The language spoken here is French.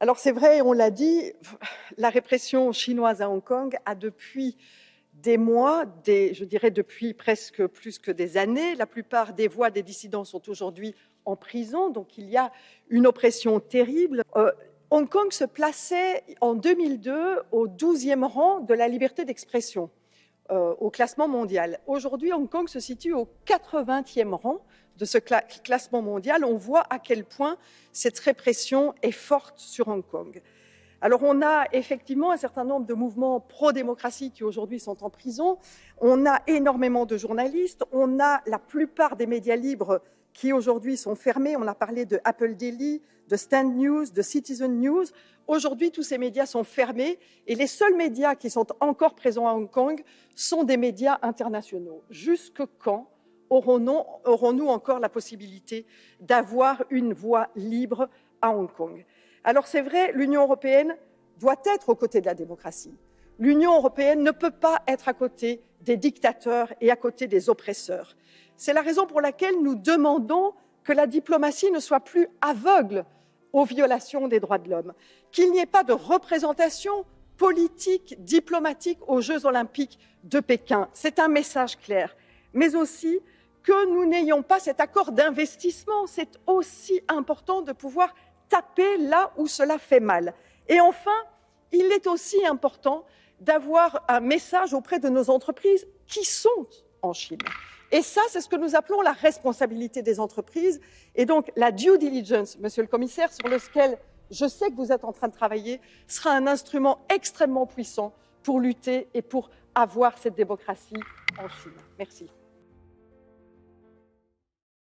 Alors c'est vrai, on l'a dit, la répression chinoise à Hong Kong a depuis des mois, je dirais depuis presque plus que des années, la plupart des voix des dissidents sont aujourd'hui en prison, donc il y a une oppression terrible. Hong Kong se plaçait en 2002 au 12e rang de la liberté d'expression au classement mondial. Aujourd'hui, Hong Kong se situe au 80e rang de ce classement mondial. On voit à quel point cette répression est forte sur Hong Kong. Alors on a effectivement un certain nombre de mouvements pro-démocratie qui aujourd'hui sont en prison, on a énormément de journalistes, on a la plupart des médias libres qui aujourd'hui sont fermés, on a parlé de Apple Daily, de Stand News, de Citizen News. Aujourd'hui, tous ces médias sont fermés et les seuls médias qui sont encore présents à Hong Kong sont des médias internationaux. Jusque quand aurons-nous encore la possibilité d'avoir une voix libre à Hong Kong ? Alors c'est vrai, l'Union européenne doit être aux côtés de la démocratie. L'Union européenne ne peut pas être à côté des dictateurs et à côté des oppresseurs. C'est la raison pour laquelle nous demandons que la diplomatie ne soit plus aveugle aux violations des droits de l'homme, qu'il n'y ait pas de représentation politique, diplomatique aux Jeux olympiques de Pékin. C'est un message clair, mais aussi que nous n'ayons pas cet accord d'investissement. C'est aussi important de pouvoir taper là où cela fait mal. Et enfin, il est aussi important d'avoir un message auprès de nos entreprises qui sont en Chine. Et ça, c'est ce que nous appelons la responsabilité des entreprises. Et donc, la due diligence, monsieur le commissaire, sur lequel je sais que vous êtes en train de travailler, sera un instrument extrêmement puissant pour lutter et pour avoir cette démocratie en Chine. Merci.